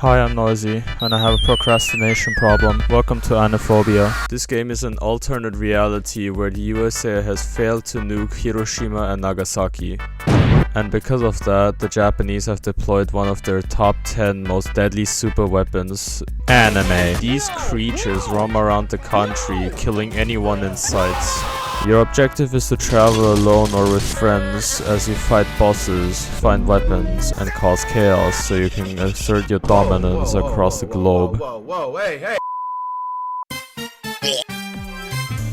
Hi, I'm Noisy, and I have a procrastination problem. Welcome to Aniphobia. This game is an alternate reality where the USA has failed to nuke Hiroshima and Nagasaki. And because of that, the Japanese have deployed one of their top 10 most deadly super weapons, anime. These creatures roam around the country, killing anyone in sight. Your objective is to travel alone or with friends as you fight bosses, find weapons, and cause chaos so you can assert your dominance across the globe.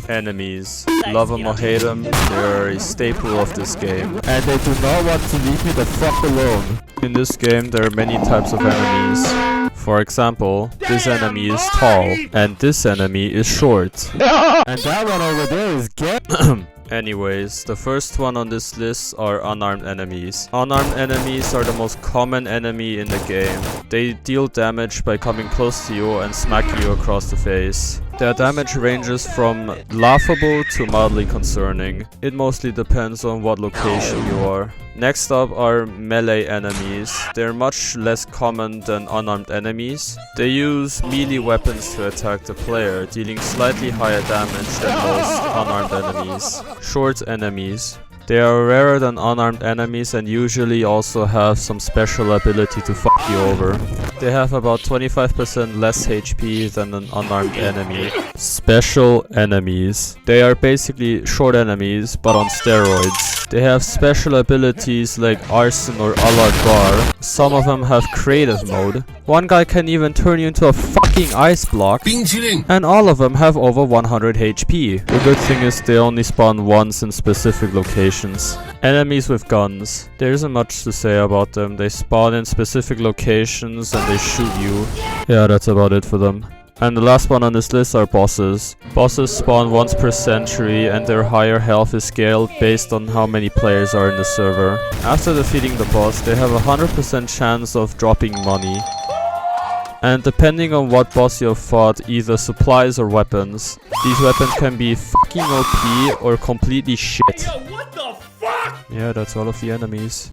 Enemies. Love them or hate them, they are a staple of this game. And they do not want to leave me the fuck alone. In this game there are many types of enemies. For example, this enemy is tall, and this enemy is short. And that one over there is gay. Anyways, the first one on this list are unarmed enemies. Unarmed enemies are the most common enemy in the game. They deal damage by coming close to you and smacking you across the face. Their damage ranges from laughable to mildly concerning. It mostly depends on what location you are. Next up are melee enemies. They're much less common than unarmed enemies. They use melee weapons to attack the player, dealing slightly higher damage than most unarmed enemies. Short enemies. They are rarer than unarmed enemies and usually also have some special ability to fuck you over. They have about 25% less HP than an unarmed enemy. Special enemies. They are basically short enemies, but on steroids. They have special abilities like Arson or Alard Bar. Some of them have creative mode. One guy can even turn you into a fucking ice block. And all of them have over 100 HP. The good thing is they only spawn once in specific locations. Enemies with guns. There isn't much to say about them. They spawn in specific locations and they shoot you. Yeah, that's about it for them. And the last one on this list are bosses. Bosses spawn once per century and their higher health is scaled based on how many players are in the server. After defeating the boss, they have a 100% chance of dropping money. And depending on what boss you have fought, either supplies or weapons. These weapons can be fucking OP or completely shit. Yo, what the fuck? Yeah, that's all of the enemies.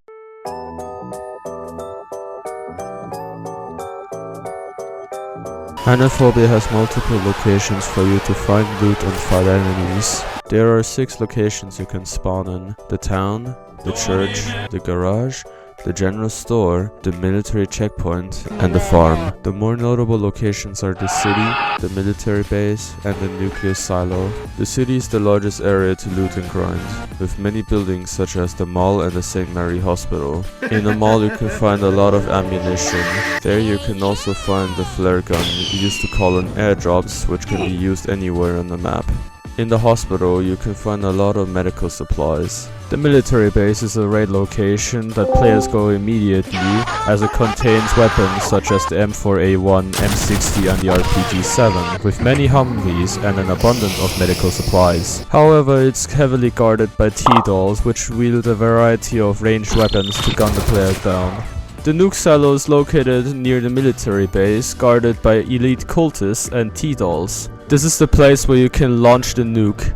Aniphobia has multiple locations for you to find loot and fight enemies. There are 6 locations you can spawn in: the town, the church, the garage, the general store, the military checkpoint, and the farm. The more notable locations are the city, the military base, and the nuclear silo. The city is the largest area to loot and grind, with many buildings such as the mall and the St. Mary Hospital. In the mall you can find a lot of ammunition. There you can also find the flare gun, used to call in airdrops, which can be used anywhere on the map. In the hospital, you can find a lot of medical supplies. The military base is a raid location that players go immediately, as it contains weapons such as the M4A1, M60 and the RPG-7, with many Humvees and an abundance of medical supplies. However, it's heavily guarded by T-dolls, which wield a variety of ranged weapons to gun the player down. The nuke silo is located near the military base, guarded by elite cultists and T-dolls. This is the place where you can launch the nuke.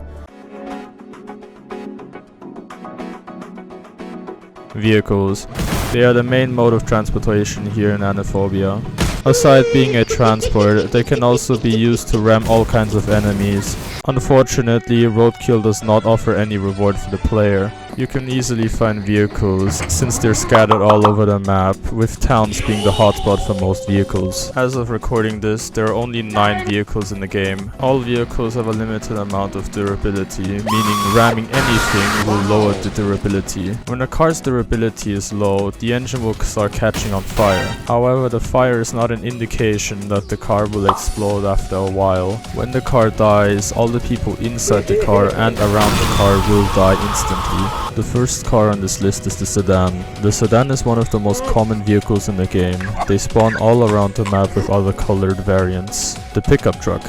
Vehicles. They are the main mode of transportation here in Aniphobia. Aside being a transport, they can also be used to ram all kinds of enemies. Unfortunately, roadkill does not offer any reward for the player. You can easily find vehicles, since they're scattered all over the map, with towns being the hotspot for most vehicles. As of recording this, there are only 9 vehicles in the game. All vehicles have a limited amount of durability, meaning ramming anything will lower the durability. When a car's durability is low, the engine will start catching on fire. However, the fire is not an indication that the car will explode after a while. When the car dies, all the people inside the car and around the car will die instantly. The first car on this list is the sedan. The sedan is one of the most common vehicles in the game. They spawn all around the map with other colored variants. The pickup truck.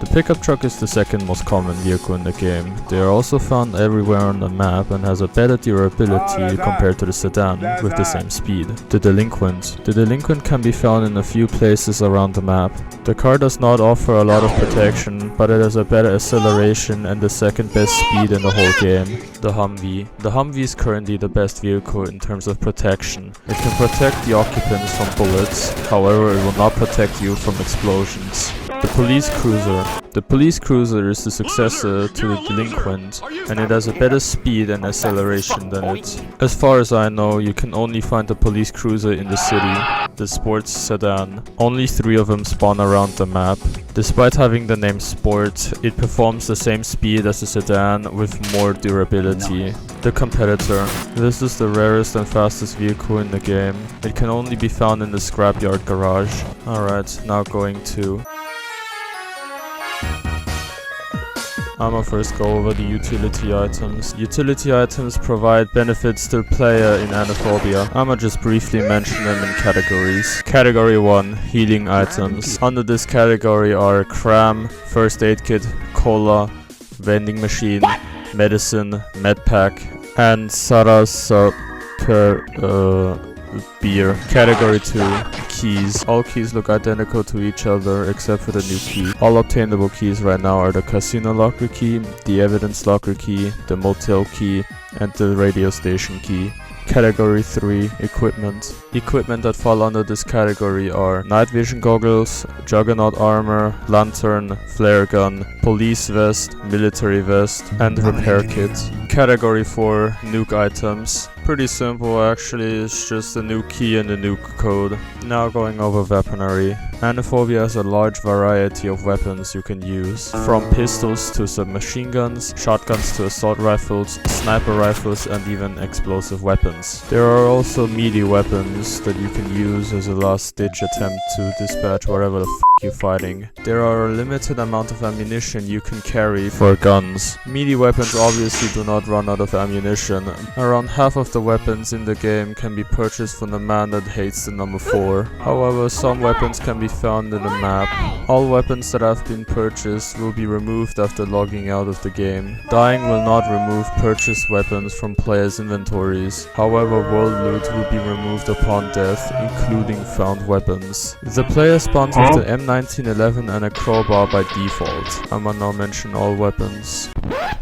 The pickup truck is the second most common vehicle in the game. They are also found everywhere on the map and has a better durability compared to the sedan with the same speed. The Delinquent. The Delinquent can be found in a few places around the map. The car does not offer a lot of protection, but it has a better acceleration and the second best speed in the whole game. The Humvee. The Humvee is currently the best vehicle in terms of protection. It can protect the occupants from bullets, however it will not protect you from explosions. The Police Cruiser. The Police Cruiser is the successor to the Delinquent, and it has a better speed and acceleration than it. As far as I know, you can only find the Police Cruiser in the city, the sports sedan. Only 3 of them spawn around the map. Despite having the name Sport, it performs the same speed as the sedan with more durability. The Competitor. This is the rarest and fastest vehicle in the game. It can only be found in the scrapyard garage. Alright, now going to... I'ma first go over the utility items. Utility items provide benefits to the player in Aniphobia. I'ma just briefly mention them in categories. Category 1, healing items. Under this category are cram, first aid kit, cola, vending machine, medicine, medpack, and Sarasa beer. Category 2, keys. All keys look identical to each other except for the new key. All obtainable keys right now are the casino locker key, the evidence locker key, the motel key, and the radio station key. Category 3, equipment. Equipment that fall under this category are night vision goggles, juggernaut armor, lantern, flare gun, police vest, military vest, and repair kit. Category 4, nuke items. Pretty simple actually, it's just a nuke key and a nuke code. Now going over weaponry. Aniphobia has a large variety of weapons you can use, from pistols to submachine guns, shotguns to assault rifles, sniper rifles, and even explosive weapons. There are also melee weapons that you can use as a last ditch attempt to dispatch whatever the f you're fighting. There are a limited amount of ammunition you can carry for guns. Melee weapons obviously do not run out of ammunition. Around half of the weapons in the game can be purchased from the man that hates the number 4. However, some weapons can be found in the map. All weapons that have been purchased will be removed after logging out of the game. Dying will not remove purchased weapons from players' inventories. However, world loot will be removed upon death, including found weapons. The player spawns with the M1911 and a crowbar by default. I'ma now mention all weapons.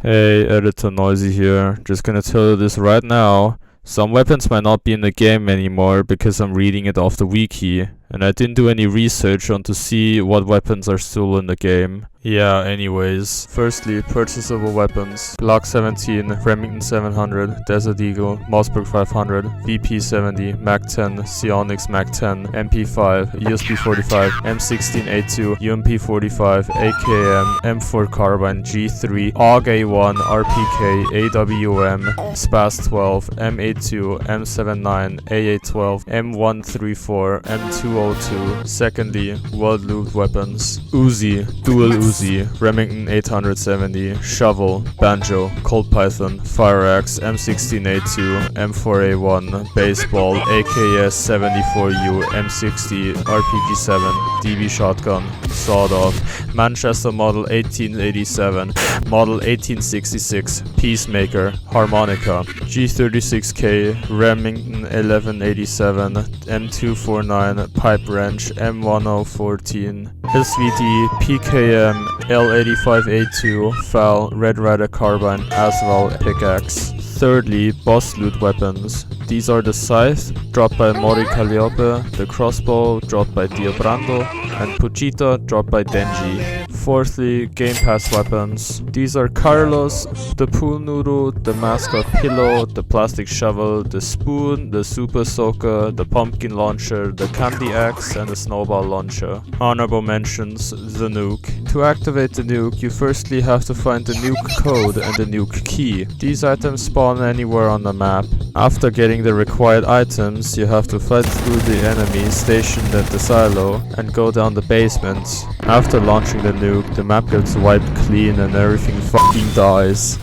Hey, editor Noisy here. Just gonna tell you this right now. Some weapons might not be in the game anymore because I'm reading it off the wiki, and I didn't do any research on to see what weapons are still in the game. Yeah, anyways. Firstly, purchasable weapons. Glock 17, Remington 700, Desert Eagle, Mossberg 500, VP 70, Mag 10, Psionics Mag 10, MP5, USB 45, M16 A2, UMP 45, AKM, M4 Carbine, G3, AUG A1, RPK, AWM, SPAS 12, M82, M79, AA12, M134, M202. Secondly, world loot weapons. Uzi, dual Uzi, Remington 870, shovel, banjo, Colt Python, fire axe, M16A2, M4A1, baseball, AKS 74U, M60, RPG7, DB shotgun, sawed off, Manchester model 1887, model 1866, peacemaker, harmonica, G36K, Remington 1187, M249, pipe wrench, M1014, SVD, PKM, L85A2, FAL, Red Rider Carbine, Asval, Pickaxe. Thirdly, boss loot weapons. These are the scythe, dropped by Mori Calliope, the crossbow, dropped by Diobrando, and Puchita, dropped by Denji. Fourthly, Game Pass weapons. These are Carlos, the pool noodle, the mascot pillow, the plastic shovel, the spoon, the super soaker, the pumpkin launcher, the candy axe, and the snowball launcher. Honorable mentions, the nuke. To activate the nuke, you firstly have to find the nuke code and the nuke key. These items spawn anywhere on the map. After getting the required items, you have to fight through the enemies stationed at the silo and go down the basement. After launching the nuke, the map gets wiped clean and everything fucking dies.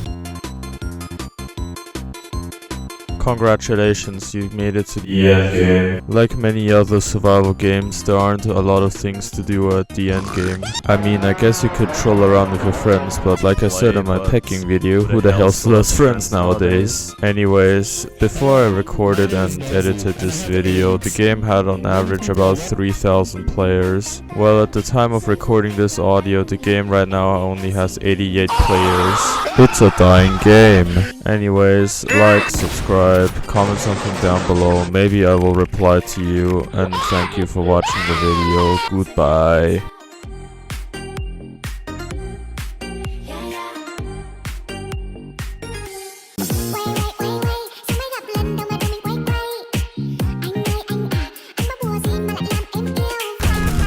Congratulations, you made it to the end game. Like many other survival games, there aren't a lot of things to do at the end game. I mean, I guess you could troll around with your friends, but like I said in my pecking video, who the hell still has friends nowadays? Anyways, before I recorded and edited this video, the game had on average about 3,000 players. Well, at the time of recording this audio, the game right now only has 88 players. It's a dying game. Anyways, like, subscribe, comment something down below, maybe I will reply to you, and thank you for watching the video. Goodbye.